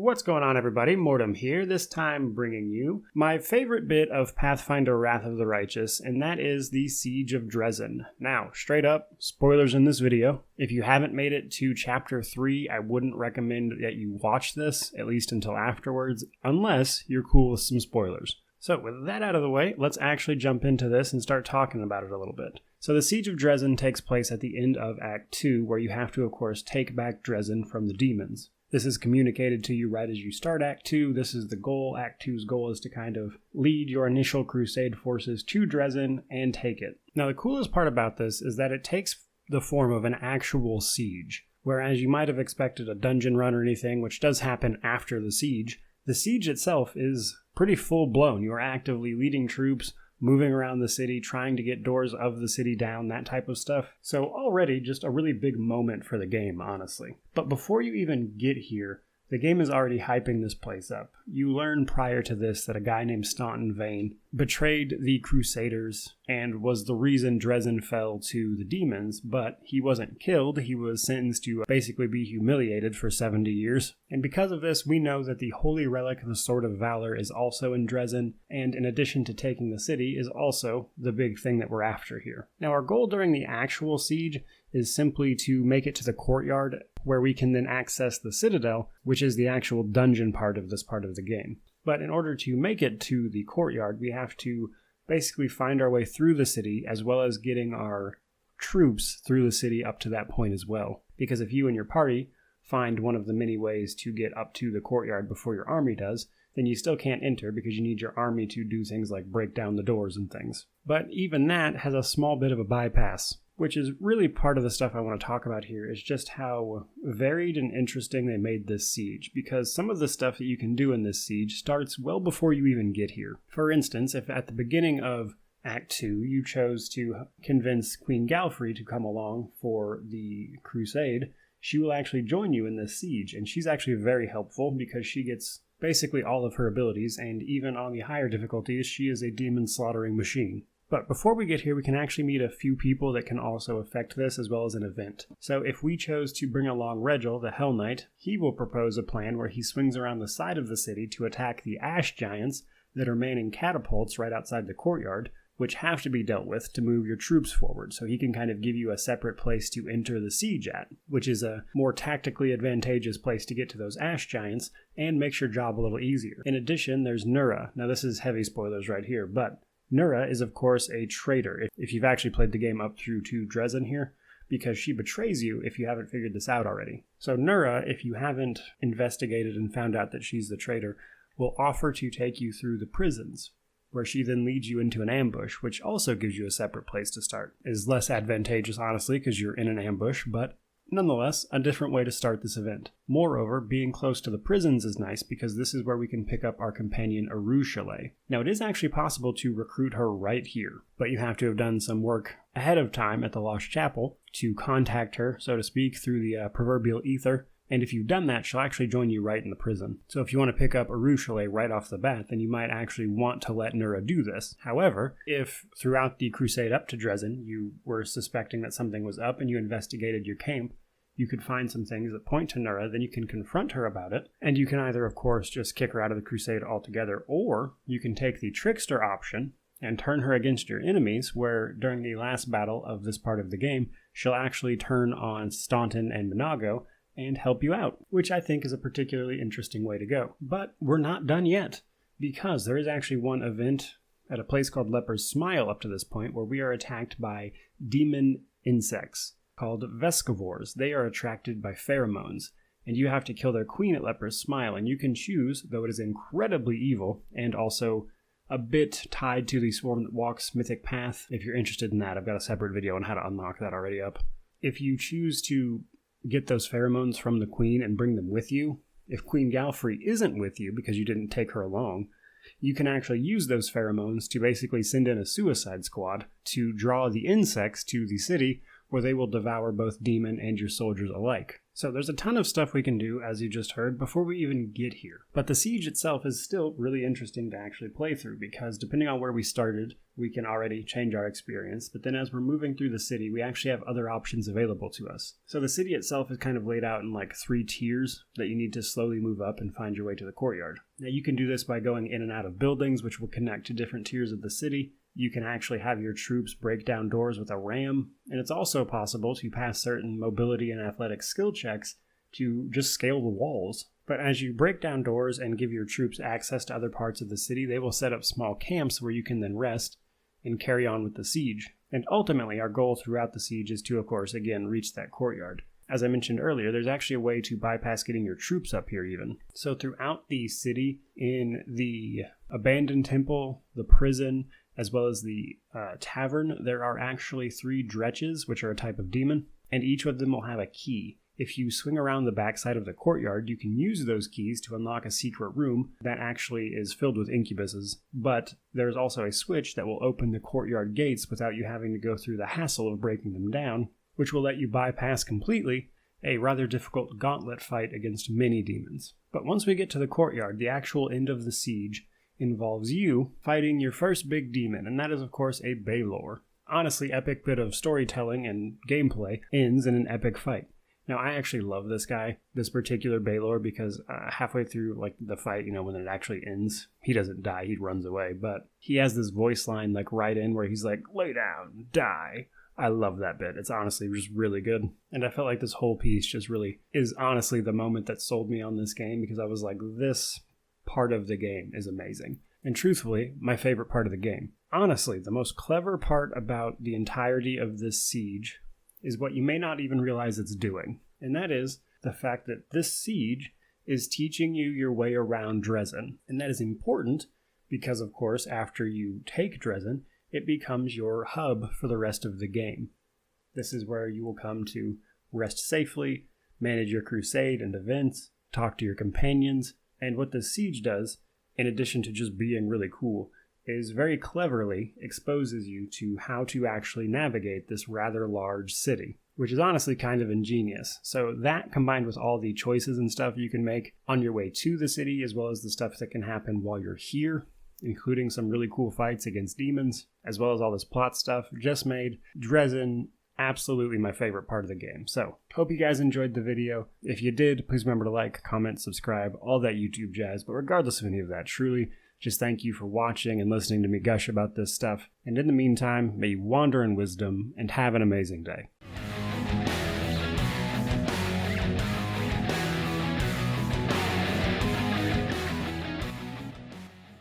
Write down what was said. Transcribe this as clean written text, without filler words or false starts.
What's going on, everybody? Mortem here, this time bringing you my favorite bit of Pathfinder Wrath of the Righteous, and that is the Siege of Dresden. Now, straight up, spoilers in this video. If you haven't made it to Chapter 3, I wouldn't recommend that you watch this, at least until afterwards, unless you're cool with some spoilers. So, with that out of the way, let's actually jump into this and start talking about it a little bit. So the Siege of Dresden takes place at the end of Act 2, where you have to, of course, take back Dresden from the demons. This is communicated to you right as you start Act 2. This is the goal. Act 2's goal is to kind of lead your initial crusade forces to Dresden and take it. Now, the coolest part about this is that it takes the form of an actual siege. Whereas you might have expected a dungeon run or anything, which does happen after the siege itself is pretty full-blown. You're actively leading troops, moving around the city, trying to get doors of the city down, that type of stuff. So already just a really big moment for the game, honestly. But before you even get here, the game is already hyping this place up. You learn prior to this that a guy named Staunton Vane betrayed the Crusaders and was the reason Dresden fell to the demons, but he wasn't killed. He was sentenced to basically be humiliated for 70 years. And because of this, we know that the Holy Relic of the Sword of Valor is also in Dresden, and in addition to taking the city, is also the big thing that we're after here. Now, our goal during the actual siege is simply to make it to the courtyard, where we can then access the Citadel, which is the actual dungeon part of this part of the game. But in order to make it to the courtyard, we have to basically find our way through the city, as well as getting our troops through the city up to that point as well. Because if you and your party find one of the many ways to get up to the courtyard before your army does, then you still can't enter because you need your army to do things like break down the doors and things. But even that has a small bit of a bypass, which is really part of the stuff I want to talk about here, is just how varied and interesting they made this siege, because some of the stuff that you can do in this siege starts well before you even get here. For instance, if at the beginning of Act 2 you chose to convince Queen Galfrey to come along for the crusade, she will actually join you in this siege, and she's actually very helpful because she gets basically all of her abilities, and even on the higher difficulties, she is a demon slaughtering machine. But before we get here, we can actually meet a few people that can also affect this, as well as an event. So if we chose to bring along Regil, the Hell Knight, he will propose a plan where he swings around the side of the city to attack the Ash Giants that are manning catapults right outside the courtyard, which have to be dealt with to move your troops forward. So he can kind of give you a separate place to enter the siege at, which is a more tactically advantageous place to get to those Ash Giants and makes your job a little easier. In addition, there's Nura. Now this is heavy spoilers right here, but Nura is, of course, a traitor, if you've actually played the game up through to Dresden here, because she betrays you if you haven't figured this out already. So Nura, if you haven't investigated and found out that she's the traitor, will offer to take you through the prisons, where she then leads you into an ambush, which also gives you a separate place to start. It is less advantageous, honestly, because you're in an ambush, but nonetheless, a different way to start this event. Moreover, being close to the prisons is nice because this is where we can pick up our companion Arushale. Now, it is actually possible to recruit her right here, but you have to have done some work ahead of time at the Lost Chapel to contact her, so to speak, through the proverbial ether. And if you've done that, she'll actually join you right in the prison. So if you want to pick up Arushale right off the bat, then you might actually want to let Nura do this. However, if throughout the crusade up to Dresden, you were suspecting that something was up and you investigated your camp, you could find some things that point to Nura, then you can confront her about it, and you can either, of course, just kick her out of the crusade altogether, or you can take the trickster option and turn her against your enemies, where during the last battle of this part of the game, she'll actually turn on Staunton and Minago and help you out, which I think is a particularly interesting way to go. But we're not done yet, because there is actually one event at a place called Leper's Smile up to this point, where we are attacked by demon insects called Vescivores. They are attracted by pheromones, and you have to kill their queen at Leper's Smile, and you can choose, though it is incredibly evil, and also a bit tied to the Swarm That Walks mythic path. If you're interested in that, I've got a separate video on how to unlock that already up. If you choose to get those pheromones from the queen and bring them with you, if Queen Galfrey isn't with you because you didn't take her along, you can actually use those pheromones to basically send in a suicide squad to draw the insects to the city, where they will devour both demon and your soldiers alike. So there's a ton of stuff we can do, as you just heard, before we even get here. But the siege itself is still really interesting to actually play through, because depending on where we started, we can already change our experience, but then as we're moving through the city, we actually have other options available to us. So the city itself is kind of laid out in like 3 tiers that you need to slowly move up and find your way to the courtyard. Now you can do this by going in and out of buildings, which will connect to different tiers of the city. You can actually have your troops break down doors with a ram, and it's also possible to pass certain mobility and athletic skill checks to just scale the walls. But as you break down doors and give your troops access to other parts of the city, they will set up small camps where you can then rest and carry on with the siege. And ultimately, our goal throughout the siege is to, of course, again, reach that courtyard. As I mentioned earlier, there's actually a way to bypass getting your troops up here even. So throughout the city, in the abandoned temple, the prison, as well as the tavern, there are actually 3 dretches, which are a type of demon, and each of them will have a key. If you swing around the backside of the courtyard, you can use those keys to unlock a secret room that actually is filled with incubuses, but there's also a switch that will open the courtyard gates without you having to go through the hassle of breaking them down, which will let you bypass completely a rather difficult gauntlet fight against many demons. But once we get to the courtyard, the actual end of the siege involves you fighting your first big demon, and that is of course a Balor. Honestly, epic bit of storytelling and gameplay ends in an epic fight. Now, I actually love this guy, this particular Balor, because halfway through the fight, when it actually ends, he doesn't die, he runs away, but he has this voice line right in where he's like, "Lay down, die." I love that bit. It's honestly just really good. And I felt like this whole piece just really is honestly the moment that sold me on this game, because I was like, this part of the game is amazing. And truthfully, my favorite part of the game. Honestly, the most clever part about the entirety of this siege is what you may not even realize it's doing. And that is the fact that this siege is teaching you your way around Drezen. And that is important because, of course, after you take Drezen, it becomes your hub for the rest of the game. This is where you will come to rest safely, manage your crusade and events, talk to your companions, and what this siege does, in addition to just being really cool, is very cleverly exposes you to how to actually navigate this rather large city, which is honestly kind of ingenious. So that, combined with all the choices and stuff you can make on your way to the city, as well as the stuff that can happen while you're here, including some really cool fights against demons, as well as all this plot stuff, just made Drezen absolutely my favorite part of the game. So, hope you guys enjoyed the video. If you did, please remember to like, comment, subscribe, all that YouTube jazz. But regardless of any of that, truly, just thank you for watching and listening to me gush about this stuff. And in the meantime, may you wander in wisdom and have an amazing day.